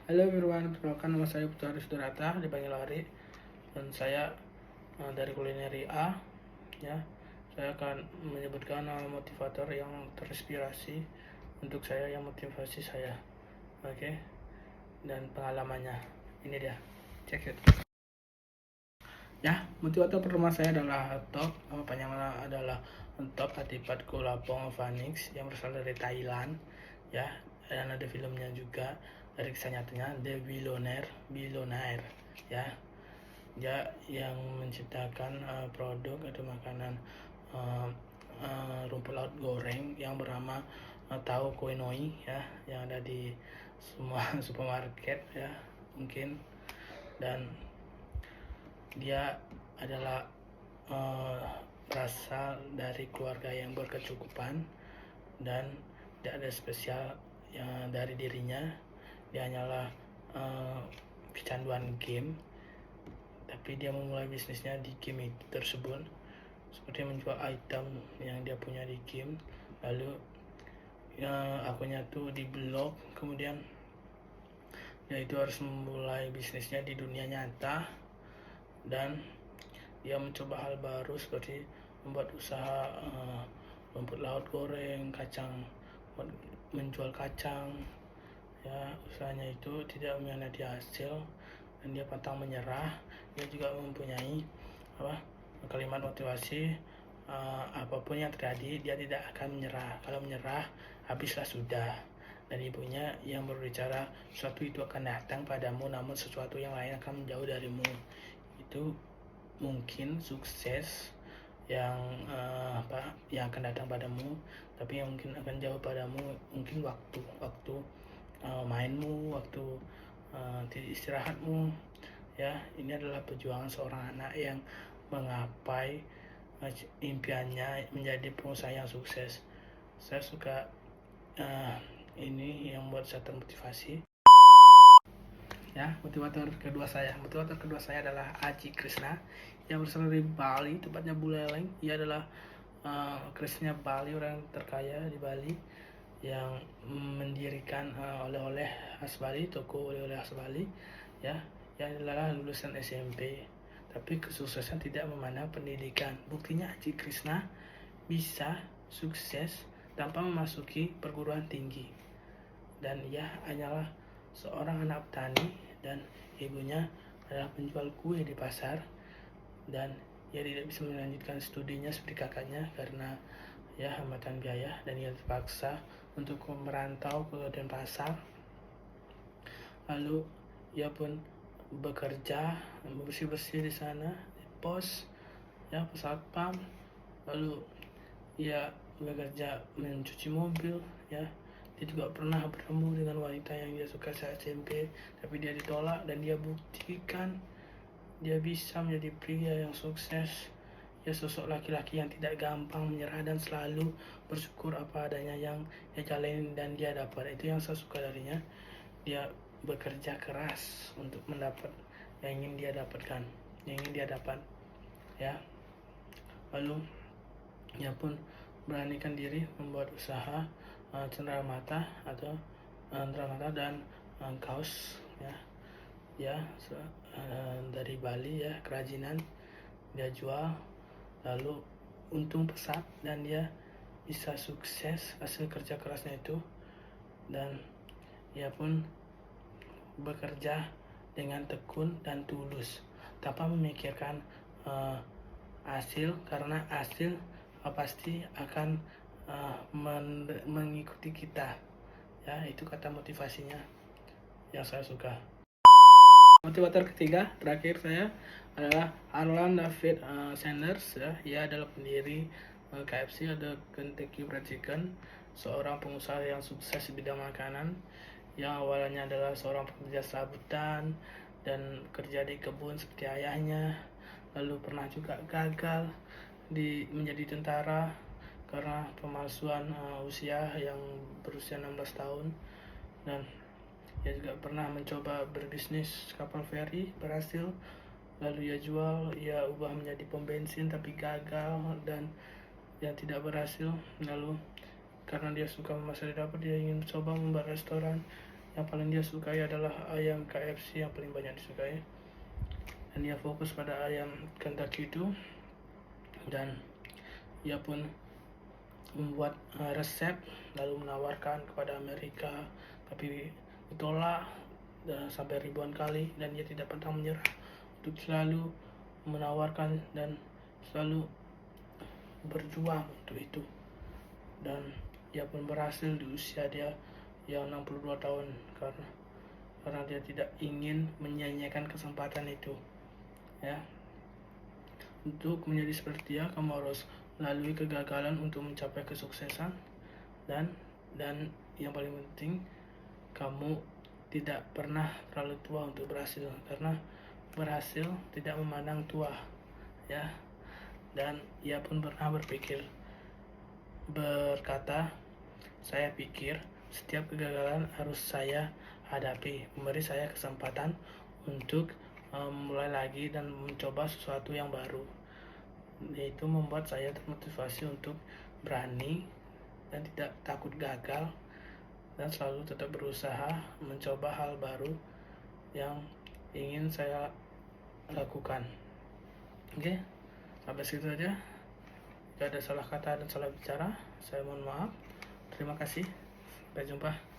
Halo everyone, perkenalkan nama saya Putra Sudarata, dipanggil Ari, dan saya dari Kulineri A. Ya, saya akan menyebutkan motivator yang terinspirasi untuk saya, yang motivasi saya, oke, dan pengalamannya. Ini dia, check it. Ya, motivator pertama saya adalah Top, panjangnya adalah Top Atipat Kulapong Phoenix yang berasal dari Thailand. Ya, dan ada filmnya juga dari kisah nyatanya The Billionaire. Ya, dia yang menciptakan produk atau makanan uh, rumput laut goreng yang bernama Tau Koinoi, ya, yang ada di semua supermarket, ya, mungkin. Dan dia adalah berasal dari keluarga yang berkecukupan, dan tidak ada spesial yang dari dirinya. Dia hanyalah kecanduan game, tapi dia memulai bisnisnya di game tersebut, seperti menjual item yang dia punya di game. Lalu akunnya tuh di blok, kemudian dia itu harus memulai bisnisnya di dunia nyata, dan dia mencoba hal baru seperti membuat usaha rumput laut goreng, kacang, menjual kacang. Ya, usahanya itu tidak mengkhianati hasil, dan dia pantang menyerah. Dia juga mempunyai kalimat motivasi, apapun yang terjadi dia tidak akan menyerah. Kalau menyerah, habislah sudah. Dan ibunya yang berbicara, sesuatu itu akan datang padamu, namun sesuatu yang lain akan menjauh darimu. Itu mungkin sukses yang yang akan datang padamu, tapi yang mungkin akan jauh padamu mungkin waktu mainmu, waktu istirahatmu. Ya, ini adalah perjuangan seorang anak yang menggapai impiannya menjadi pengusaha yang sukses. Saya suka ini yang membuat saya termotivasi. Ya, motivator kedua saya adalah Aji Krishna, yang berasal dari Bali, tepatnya Buleleng. Ia adalah Krishna Bali, orang terkaya di Bali, yang mendirikan oleh-oleh khas Bali, toko oleh-oleh khas Bali. Ya, yang adalah lulusan SMP, tapi kesuksesan tidak memandang pendidikan. Buktinya Aji Krishna bisa sukses tanpa memasuki perguruan tinggi, dan ia hanyalah seorang anak petani, dan ibunya adalah penjual kue di pasar, dan ia tidak bisa melanjutkan studinya seperti kakaknya karena ya hambatan biaya, dan ia terpaksa untuk merantau ke Denpasar. Lalu ia pun bekerja bersih-bersih di sana, di pos, ya, pos satpam. Lalu ia bekerja mencuci mobil, ya. Dia juga pernah bertemu dengan wanita yang dia suka saat SMP, tapi dia ditolak, dan dia buktikan dia bisa menjadi pria yang sukses. Dia sosok laki-laki yang tidak gampang menyerah dan selalu bersyukur apa adanya yang dia jalani dan dia dapat. Itu yang saya suka darinya. Dia bekerja keras untuk mendapat yang ingin dia dapatkan, yang ingin dia dapat, ya. Lalu ia pun beranikan diri membuat usaha cenderamata dan kaos, ya. Ya, dari Bali, ya, kerajinan dia jual, lalu untung pesat, dan dia bisa sukses hasil kerja kerasnya itu. Dan ia pun bekerja dengan tekun dan tulus tanpa memikirkan hasil, karena hasil pasti akan mengikuti kita. Ya, itu kata motivasinya yang saya suka. Motivator ketiga terakhir saya adalah Arlan David Sanders, ya. Ia adalah pendiri KFC atau Kentucky Fried Chicken, seorang pengusaha yang sukses di bidang makanan, yang awalnya adalah seorang pekerja serabutan dan kerja di kebun seperti ayahnya. Lalu pernah juga gagal menjadi tentara karena pemalsuan usia yang berusia 16 tahun. Dan ia juga pernah mencoba berbisnis kapal feri, berhasil. Lalu ia jual, ia ubah menjadi pom bensin, tapi gagal dan ia tidak berhasil. Lalu karena dia suka memasak di dapur, dia ingin mencoba membuat restoran. yang paling dia sukai adalah ayam KFC yang paling banyak disukai, dan dia fokus pada ayam Kentucky itu, dan ia pun membuat resep lalu menawarkan kepada Amerika, tapi ditolak sampai ribuan kali, dan dia tidak pernah menyerah untuk selalu menawarkan dan selalu berjuang untuk itu. Dan dia pun berhasil di usia dia yang 62 tahun karena dia tidak ingin menyia-nyiakan kesempatan itu, ya. Untuk menjadi seperti dia, kamu harus melalui kegagalan untuk mencapai kesuksesan, dan yang paling penting, kamu tidak pernah terlalu tua untuk berhasil, karena berhasil tidak memandang tua, ya. Dan ia pun pernah berkata, saya pikir setiap kegagalan harus saya hadapi, memberi saya kesempatan untuk mulai lagi dan mencoba sesuatu yang baru. Itu membuat saya termotivasi untuk berani dan tidak takut gagal, dan selalu tetap berusaha mencoba hal baru yang ingin saya lakukan. Oke, sampai situ aja. Jika ada salah kata dan salah bicara, saya mohon maaf. Terima kasih. Sampai jumpa.